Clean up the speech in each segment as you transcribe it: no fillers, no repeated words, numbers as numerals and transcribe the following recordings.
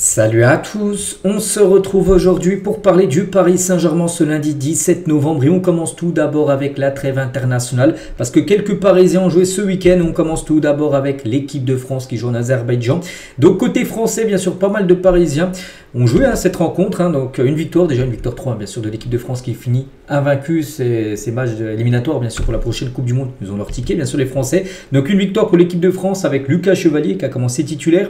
Salut à tous, on se retrouve aujourd'hui pour parler du Paris Saint-Germain ce lundi 17 novembre et on commence tout d'abord avec la trêve internationale parce que quelques Parisiens ont joué ce week-end. On commence tout d'abord avec l'équipe de France qui joue en Azerbaïdjan. Donc côté français, bien sûr, pas mal de Parisiens ont joué à cette rencontre, donc une victoire, déjà une victoire 3 bien sûr de l'équipe de France qui finit invaincue ces matchs éliminatoires bien sûr pour la prochaine Coupe du Monde. Ils ont leur ticket bien sûr les Français. Donc une victoire pour l'équipe de France avec Lucas Chevalier qui a commencé titulaire.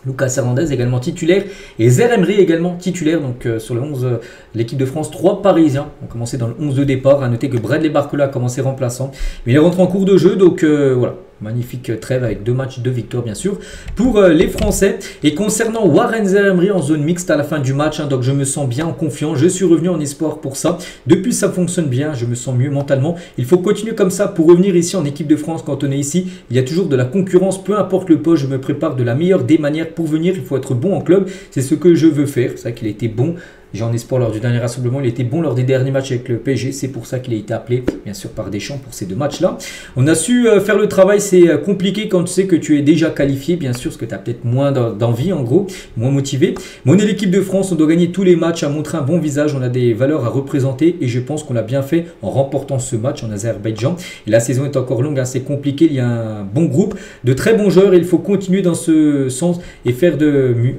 Lucas Hernandez également titulaire et Zaire Emery également titulaire. Donc sur le 11, l'équipe de France, 3 Parisiens ont commencé dans le 11 de départ. À noter que Bradley Barcola a commencé remplaçant. Mais il est rentré en cours de jeu, donc voilà. Magnifique trêve avec 2 matchs, 2 victoires bien sûr pour les Français. Et concernant Warren Zaire Emery en zone mixte à la fin du match, donc je me sens bien confiant. Je suis revenu en espoir pour ça. Depuis ça fonctionne bien, je me sens mieux mentalement. Il faut continuer comme ça pour revenir ici en équipe de France. Quand on est ici, il y a toujours de la concurrence, peu importe le poste. Je me prépare de la meilleure des manières pour venir. Il faut être bon en club, c'est ce que je veux faire. C'est vrai qu'il a été bon. J'ai en espoir lors du dernier rassemblement, il était bon lors des derniers matchs avec le PSG, c'est pour ça qu'il a été appelé, bien sûr, par Deschamps pour ces 2 matchs-là. On a su faire le travail, c'est compliqué quand tu sais que tu es déjà qualifié, bien sûr, parce que tu as peut-être moins d'envie, en gros, moins motivé. Mais on est l'équipe de France, on doit gagner tous les matchs, à montrer un bon visage, on a des valeurs à représenter et je pense qu'on l'a bien fait en remportant ce match en Azerbaïdjan. Et la saison est encore longue, c'est compliqué, il y a un bon groupe, de très bons joueurs, et il faut continuer dans ce sens et faire de mieux,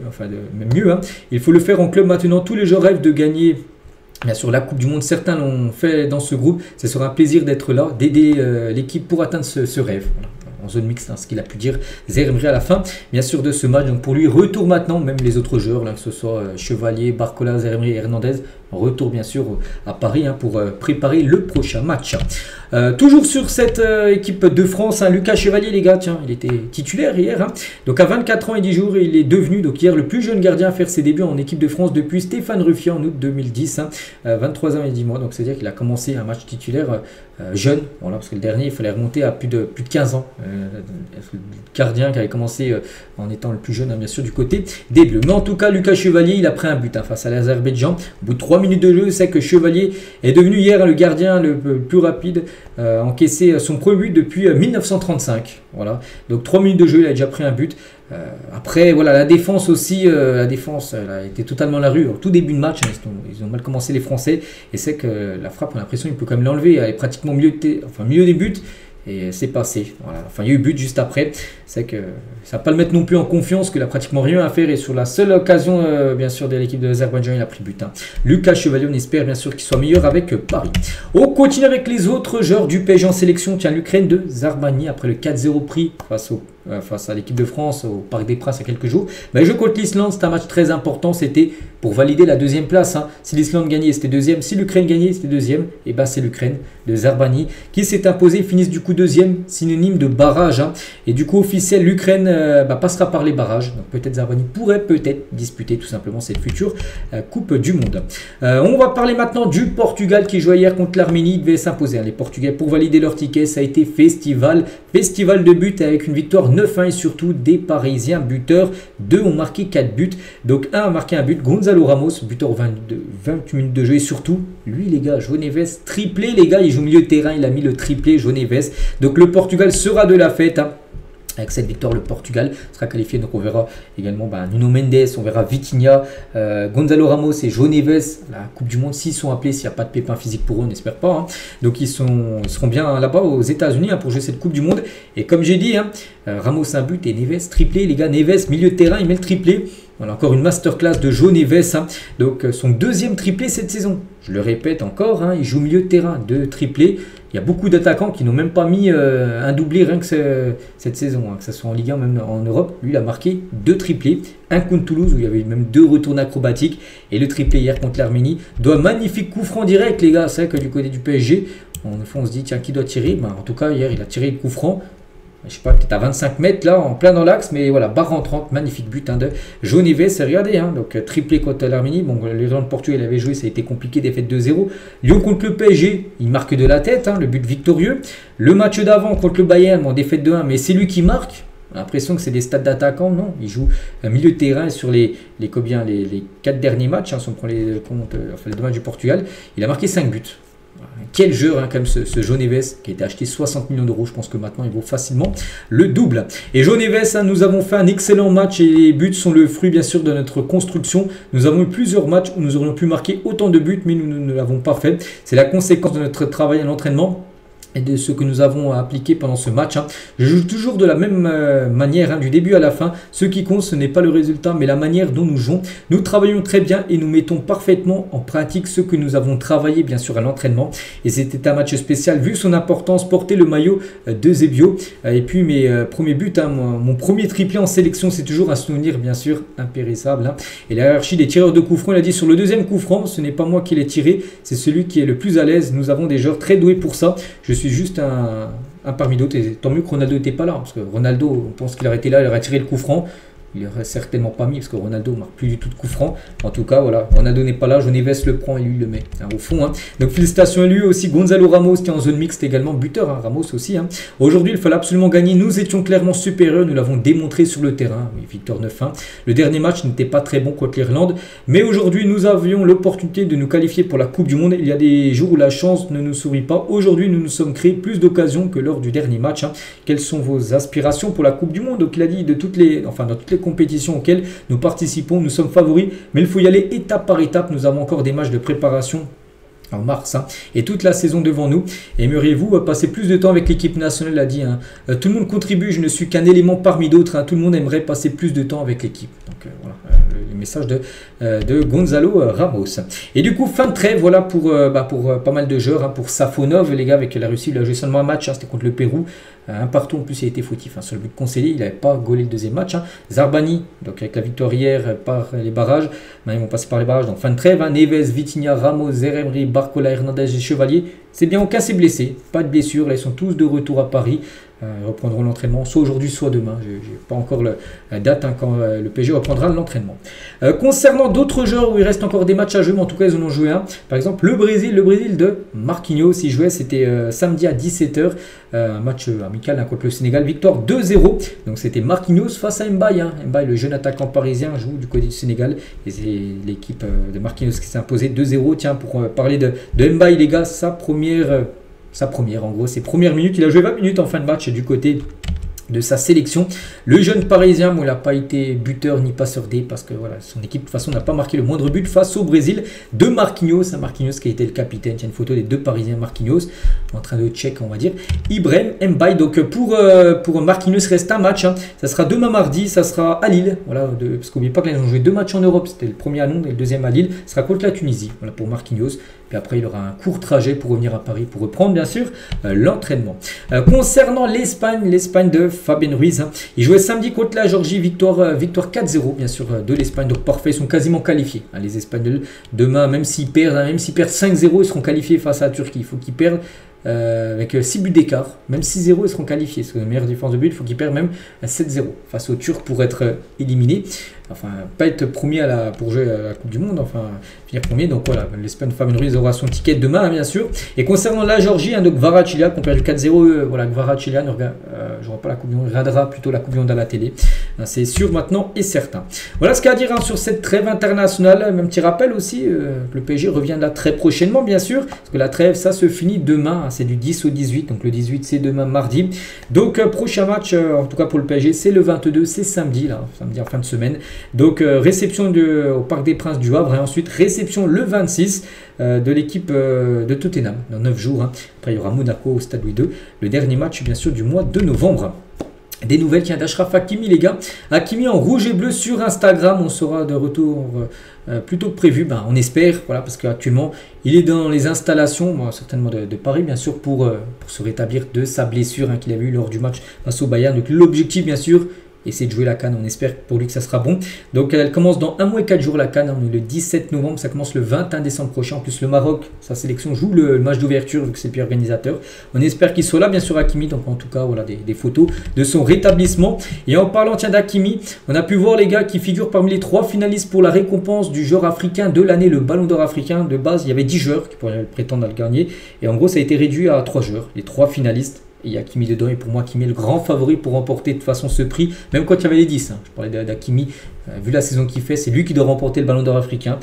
même mieux. Il faut le faire en club maintenant, tous les joueurs rêve de gagner bien sûr la Coupe du Monde, certains l'ont fait dans ce groupe, ce sera un plaisir d'être là, d'aider l'équipe pour atteindre ce rêve. Voilà. En zone mixte, ce qu'il a pu dire Zaire Emery à la fin bien sûr de ce match. Donc pour lui, retour maintenant, même les autres joueurs, là, que ce soit Chevalier, Barcola, Zaire Emery et Hernandez, retour bien sûr à Paris pour préparer le prochain match. Toujours sur cette équipe de France, Lucas Chevalier, les gars, tiens, il était titulaire hier. Donc à 24 ans et 10 jours, il est devenu donc hier le plus jeune gardien à faire ses débuts en équipe de France depuis Stéphane Ruffier en août 2010. 23 ans et 10 mois, donc c'est-à-dire qu'il a commencé un match titulaire jeune, voilà, parce que le dernier, il fallait remonter à plus de 15 ans. Le gardien qui avait commencé en étant le plus jeune, bien sûr, du côté des Bleus. Mais en tout cas, Lucas Chevalier, il a pris un but face à l'Azerbaïdjan. Au bout de 3 minutes de jeu, c'est que Chevalier est devenu hier le gardien le plus rapide, encaissé son premier but depuis 1935. Voilà. Donc 3 minutes de jeu, il a déjà pris un but. Après, voilà, la défense aussi, elle a été totalement à la rue. Au tout début de match, ils ont mal commencé les Français. Et c'est que la frappe, on a l'impression qu'il peut quand même l'enlever. Elle est pratiquement milieu des buts. Et c'est passé. Voilà. Enfin, il y a eu but juste après. C'est que ça ne va pas le mettre non plus en confiance, qu'il a pratiquement rien à faire. Et sur la seule occasion, bien sûr, de l'équipe de l'Azerbaïdjan, il a pris but. Lucas Chevalier, on espère bien sûr qu'il soit meilleur avec Paris. On continue avec les autres joueurs du PSG en sélection. Tiens, l'Ukraine de Zarbani, après le 4-0 pris face à l'équipe de France au Parc des Princes il y a quelques jours. Mais le jeu contre l'Islande, c'est un match très important. C'était pour valider la 2e place. Si l'Islande gagnait, c'était 2e. Si l'Ukraine gagnait, c'était 2e. Et bien, c'est l'Ukraine de Zarbani qui s'est imposé. Ils finissent du coup 2e, synonyme de barrage. Et du coup, officiel, l'Ukraine passera par les barrages. Donc peut-être Zarbani pourrait disputer tout simplement cette future Coupe du Monde. On va parler maintenant du Portugal qui jouait hier contre l'Arménie. Il devait s'imposer. Les Portugais, pour valider leur ticket, ça a été festival de buts avec une victoire 9-1 et surtout des Parisiens buteurs. 2 ont marqué 4 buts. Donc 1 a marqué un but, Gonzalo Ramos, buteur 28 minutes de jeu. Et surtout, lui les gars, João Neves, triplé les gars, il joue milieu de terrain, il a mis le triplé, João Neves. Donc le Portugal sera de la fête. Avec cette victoire, le Portugal sera qualifié. Donc on verra également Nuno Mendes, on verra Vitinha, Gonzalo Ramos et João Neves. La Coupe du Monde, s'ils sont appelés, s'il n'y a pas de pépin physique pour eux, on n'espère pas. Donc ils seront bien là-bas aux États-Unis pour jouer cette Coupe du Monde. Et comme j'ai dit, Ramos un but et Neves triplé. Les gars, Neves, milieu de terrain, il met le triplé. Voilà, encore une masterclass de João Neves. Donc son 2e triplé cette saison. Je le répète encore, il joue milieu de terrain, 2 triplés. Il y a beaucoup d'attaquants qui n'ont même pas mis un doublé rien que cette saison, que ce soit en Ligue 1 même en Europe. Lui, il a marqué 2 triplés. Un contre Toulouse où il y avait même 2 retours acrobatiques. Et le triplé hier contre l'Arménie. Magnifique coup franc direct, les gars. C'est vrai que du côté du PSG, on se dit, tiens, qui doit tirer? En tout cas, hier, il a tiré le coup franc. Je sais pas, peut-être à 25 mètres là, en plein dans l'axe, mais voilà, barre rentrante, magnifique but de João Neves, regardez, donc triplé contre l'Arménie. Bon, l'Irlande Portugal avait joué, ça a été compliqué, défaite 2-0. Lyon contre le PSG, il marque de la tête, le but victorieux. Le match d'avant contre le Bayern, défaite 2-1, mais c'est lui qui marque. On a l'impression que c'est des stats d'attaquants, non, il joue un milieu de terrain sur les 4 derniers matchs, si on prend les 2 matchs du Portugal, il a marqué 5 buts. Quel joueur, quand même, ce João Neves, qui a été acheté 60 millions d'euros. Je pense que maintenant, il vaut facilement le double. Et João Neves, nous avons fait un excellent match et les buts sont le fruit, bien sûr, de notre construction. Nous avons eu plusieurs matchs où nous aurions pu marquer autant de buts, mais nous ne l'avons pas fait. C'est la conséquence de notre travail à l'entraînement et de ce que nous avons appliqué pendant ce match. Je joue toujours de la même manière, du début à la fin. Ce qui compte, ce n'est pas le résultat, mais la manière dont nous jouons. Nous travaillons très bien et nous mettons parfaitement en pratique ce que nous avons travaillé, bien sûr, à l'entraînement. Et c'était un match spécial, vu son importance, porter le maillot de Zébio. Et puis mes premiers buts, mon premier triplé en sélection, c'est toujours un souvenir, bien sûr, impérissable. Et la hiérarchie des tireurs de coups francs, il a dit sur le deuxième coup franc, ce n'est pas moi qui l'ai tiré, c'est celui qui est le plus à l'aise. Nous avons des joueurs très doués pour ça. Je suis juste un parmi d'autres, et tant mieux que Ronaldo n'était pas là, parce que Ronaldo, on pense qu'il aurait été là, il aurait tiré le coup franc. Il n'aurait certainement pas mis, parce que Ronaldo ne marque plus du tout de coup franc. En tout cas, voilà, Ronaldo n'est pas là, João Neves le prend et lui le met au fond. Donc félicitations à lui aussi. Gonzalo Ramos qui est en zone mixte également, buteur, Ramos aussi. Aujourd'hui, il fallait absolument gagner. Nous étions clairement supérieurs, nous l'avons démontré sur le terrain. Oui, victoire 9-1. Le dernier match n'était pas très bon contre l'Irlande, mais aujourd'hui, nous avions l'opportunité de nous qualifier pour la Coupe du Monde. Il y a des jours où la chance ne nous sourit pas. Aujourd'hui, nous nous sommes créés plus d'occasions que lors du dernier match. Quelles sont vos aspirations pour la Coupe du Monde? Donc il a dit dans toutes les compétitions auxquelles nous participons, nous sommes favoris, mais il faut y aller étape par étape. Nous avons encore des matchs de préparation en mars et toute la saison devant nous. Aimeriez-vous passer plus de temps avec l'équipe nationale? Il a dit tout le monde contribue, je ne suis qu'un élément parmi d'autres. Tout le monde aimerait passer plus de temps avec l'équipe. Donc voilà le message de Gonzalo Ramos. Et du coup, fin de trêve, voilà pour pas mal de joueurs. Pour Safonov, les gars, avec la Russie, il a joué seulement un match, c'était contre le Pérou. Un partout, en plus il a été fautif sur le but concédé, il n'avait pas gaulé le deuxième match. Zarbani, donc avec la victoire hier par les barrages, ils vont passer par les barrages, donc fin de trêve. Neves, Vitinha, Ramos, Zeremri, Barcola, Hernandez et Chevalier, c'est bien, aucun s'est blessé, pas de blessure, là ils sont tous de retour à Paris. Ils reprendront l'entraînement soit aujourd'hui soit demain. Je n'ai pas encore la date quand le PSG reprendra l'entraînement. Concernant d'autres joueurs où il reste encore des matchs à jouer, mais en tout cas ils en ont joué un. Par exemple le Brésil de Marquinhos, il jouait, c'était samedi à 17 h, un match amical contre le Sénégal, victoire 2-0. Donc c'était Marquinhos face à Mbaye. Mbaye, le jeune attaquant parisien, joue du côté du Sénégal et c'est l'équipe de Marquinhos qui s'est imposée 2-0. Tiens, pour parler de Mbaye, les gars, sa première en gros, ses premières minutes, il a joué 20 minutes en fin de match du côté de sa sélection. Le jeune parisien, il n'a pas été buteur ni passeur D parce que voilà, son équipe de toute façon n'a pas marqué le moindre but face au Brésil de Marquinhos. Marquinhos qui a été le capitaine. Tiens, une photo des deux parisiens Marquinhos en train de check, on va dire. Ibrahim Mbaye. Donc pour Marquinhos, reste un match. Ça sera demain mardi, ça sera à Lille. Voilà, parce qu'oubliez pas qu'ils ont joué deux matchs en Europe. C'était le premier à Londres et le deuxième à Lille. Ce sera contre la Tunisie. Voilà pour Marquinhos. Puis après, il aura un court trajet pour revenir à Paris pour reprendre, bien sûr, l'entraînement. Concernant l'Espagne de Fabien Ruiz, il jouait samedi contre la Géorgie, victoire 4-0, bien sûr, de l'Espagne. Donc parfait, ils sont quasiment qualifiés. Les Espagnols, demain, même s'ils perdent 5-0, ils seront qualifiés face à la Turquie. Il faut qu'ils perdent avec 6 buts d'écart. Même 6-0, ils seront qualifiés. C'est la meilleure défense de but. Il faut qu'ils perdent même 7-0 face aux Turcs pour être éliminés. Enfin, pas être premier pour jouer à la Coupe du Monde, enfin finir premier. Donc voilà, l'Espagne, Fabien Ruiz aura son ticket demain, bien sûr. Et concernant la Géorgie, donc Kvaratskhelia, qui ont perdu 4-0, voilà, Kvaratskhelia ne jouera pas la Coupe du Monde, il regardera plutôt la Coupe du Monde à la télé. C'est sûr maintenant et certain. Voilà ce qu'il y a à dire sur cette trêve internationale. Même petit rappel aussi, le PSG revient là très prochainement, bien sûr, parce que la trêve, ça se finit demain, c'est du 10 au 18, donc le 18 c'est demain mardi. Donc prochain match, en tout cas pour le PSG, c'est le 22, c'est samedi, là, samedi en fin de semaine. Donc réception au Parc des Princes du Havre et ensuite réception le 26 de l'équipe de Tottenham dans 9 jours. Après il y aura Monaco au Stade Louis II, le dernier match bien sûr du mois de novembre. Des nouvelles qui viennent d'Achraf Hakimi, les gars. Hakimi en rouge et bleu sur Instagram. On sera de retour plus tôt que prévu. On espère, voilà, parce qu'actuellement, il est dans les installations, certainement de Paris, bien sûr, pour se rétablir de sa blessure qu'il avait eue lors du match face au Bayern. Donc l'objectif, bien sûr, essayer de jouer la CAN, on espère pour lui que ça sera bon. Donc elle commence dans 1 mois et 4 jours la CAN, on est le 17 novembre, ça commence le 21 décembre prochain. En plus le Maroc, sa sélection joue le match d'ouverture vu que c'est le pays organisateur. On espère qu'il soit là, bien sûr Hakimi, donc en tout cas voilà des photos de son rétablissement. Et en parlant d'Hakimi, on a pu voir les gars qui figurent parmi les 3 finalistes pour la récompense du joueur africain de l'année, le Ballon d'Or africain. De base il y avait 10 joueurs qui pourraient prétendre à le gagner et en gros ça a été réduit à 3 joueurs, les 3 finalistes. Et il y a Hakimi dedans et pour moi Hakimi est le grand favori pour remporter de toute façon ce prix, même quand il y avait les 10. Je parlais d'Hakimi, vu la saison qu'il fait, c'est lui qui doit remporter le Ballon d'Or africain.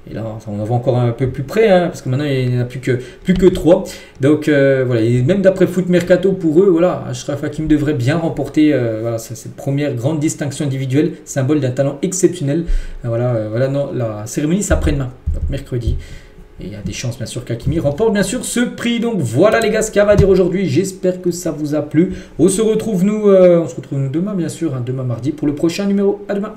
Et là, on en voit encore un peu plus près, hein, parce que maintenant, il n'y en a plus que 3. Donc, voilà, et même d'après Foot Mercato, pour eux, voilà, Achraf Hakimi devrait bien remporter voilà, cette première grande distinction individuelle, symbole d'un talent exceptionnel. Voilà non, la cérémonie s'après-demain, donc mercredi. Et il y a des chances, bien sûr, qu'Hakimi remporte, bien sûr, ce prix. Donc, voilà, les gars, ce qu'il y a à dire aujourd'hui. J'espère que ça vous a plu. On se retrouve, nous demain, bien sûr, hein, demain mardi, pour le prochain numéro. À demain.